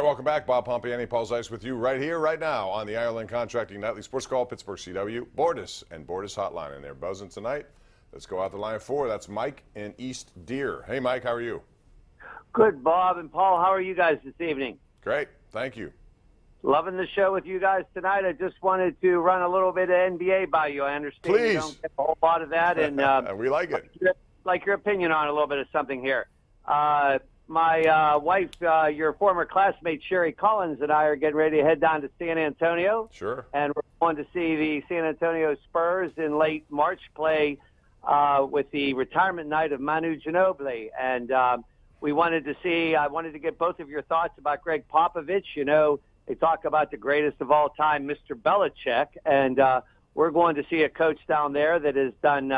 Welcome back. Bob Pompeani, Paul Zeiss with you right here, right now on the Ireland Contracting Nightly Sports Call, Pittsburgh CW, Bordis and Bordis Hotline. And they're buzzing tonight. Let's go out to line 4. That's Mike in East Deer. Hey, Mike, how are you? Good, Bob and Paul. How are you guys this evening? Great. Thank you. Loving the show with you guys tonight. I just wanted to run a little bit of NBA by you. I understand Please. You don't get a whole lot of that. And we like it. Like your opinion on a little bit of something here. My wife, your former classmate, Sherry Collins, and I are getting ready to head down to San Antonio. Sure. And we're going to see the San Antonio Spurs in late March play with the retirement night of Manu Ginobili. And I wanted to get both of your thoughts about Greg Popovich. You know, they talk about the greatest of all time, Mr. Belichick. And we're going to see a coach down there that has done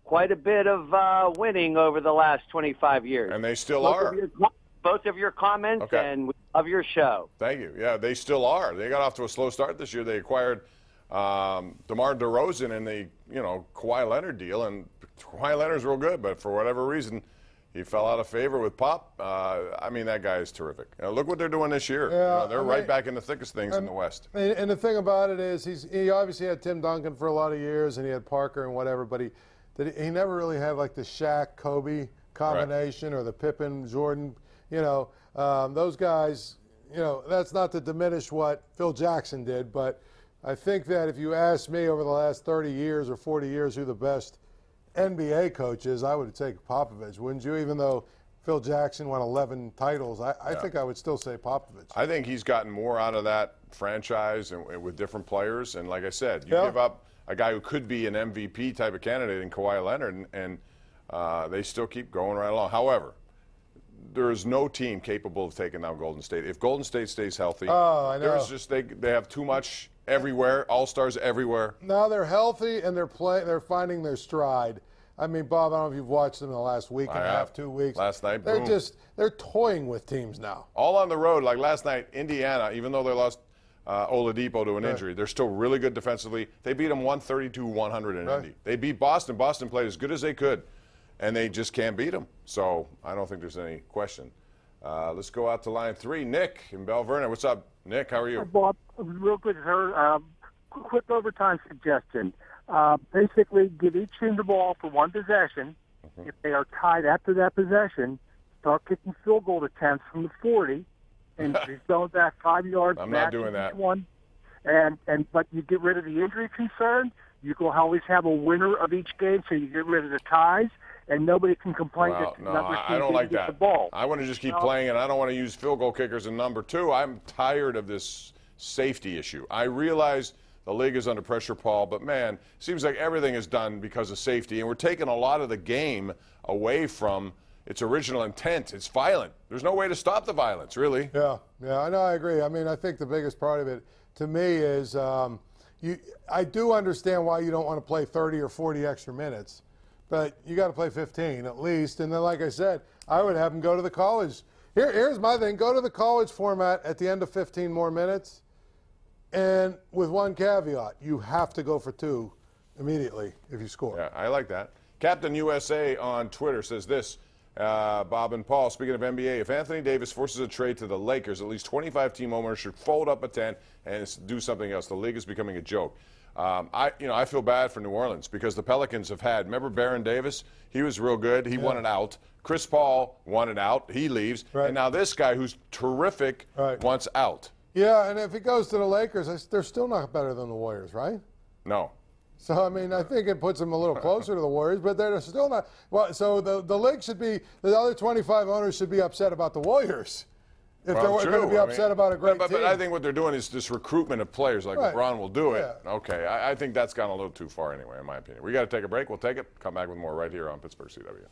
quite a bit of winning over the last 25 years. And they still are. Both of your comments, okay. And we love your show. Thank you. Yeah, they still are. They got off to a slow start this year. They acquired DeMar DeRozan in the Kawhi Leonard deal, and Kawhi Leonard's real good, but for whatever reason, he fell out of favor with Pop. I mean, that guy is terrific. Look what they're doing this year. Yeah, they're right back in the thickest things in the West. And the thing about it is, he obviously had Tim Duncan for a lot of years, and he had Parker and whatever, but he never really had like the Shaq Kobe combination, right, or the Pippen Jordan. Those guys. That's not to diminish what Phil Jackson did, but I think that if you ask me over the last 30 years or 40 years who the best NBA coach is, I would take Popovich, wouldn't you? Even though Phil Jackson won 11 titles, I think I would still say Popovich. I think he's gotten more out of that franchise and with different players. And like I said, you give up a guy who could be an MVP type of candidate in Kawhi Leonard, and they still keep going right along. However, there is no team capable of taking down Golden State. If Golden State stays healthy, I know. There's just they have too much everywhere, all-stars everywhere. Now they're healthy and they're finding their stride. I mean, Bob, I don't know if you've watched them in the last week and a half, 2 weeks. Last night, they're toying with teams now. All on the road. Like last night, Indiana, even though they lost Oladipo to an injury, they're still really good defensively. They beat them 132-100 in Indy. They beat Boston. Boston played as good as they could, and they just can't beat them. So I don't think there's any question. Let's go out to line 3. Nick in Belle Vernon. What's up, Nick? How are you? Hi, Bob. Real good, sir. Quick overtime suggestion. Basically, give each team the ball for one possession. If they are tied after that possession, start kicking field goal attempts from the 40, and just go back 5 yards. I'm not doing that. But you get rid of the injury concern. You can always have a winner of each game, so you get rid of the ties, and nobody can complain that number 2 I don't like that. The ball. I want to just keep playing, and I don't want to use field goal kickers in number 2. I'm tired of this safety issue. I realize the league is under pressure, Paul, but, man, seems like everything is done because of safety, and we're taking a lot of the game away from its original intent. It's violent. There's no way to stop the violence, really. Yeah, I know, I agree. I mean, I think the biggest part of it, to me, is I do understand why you don't want to play 30 or 40 extra minutes, but you got to play 15 at least. And then, like I said, I would have them go to the college. Here's my thing. Go to the college format at the end of 15 more minutes. And with one caveat, you have to go for 2 immediately if you score. Yeah, I like that. Captain USA on Twitter says this, Bob and Paul, speaking of NBA, if Anthony Davis forces a trade to the Lakers, at least 25 team owners should fold up a tent and do something else. The league is becoming a joke. I feel bad for New Orleans because the Pelicans have had, remember Baron Davis? He was real good. He won it out. Chris Paul won it out. He leaves. Right. And now this guy who's terrific wants out. Yeah, and if he goes to the Lakers, they're still not better than the Warriors, right? No. So, I mean, I think it puts them a little closer to the Warriors, but they're still not. Well, so the league should be, the other 25 owners should be upset about the Warriors if they're going to be upset about a great team. But I think what they're doing is this recruitment of players like LeBron will do it. Yeah. Okay, I think that's gone a little too far anyway, in my opinion. We got to take a break. We'll take it. Come back with more right here on Pittsburgh CW.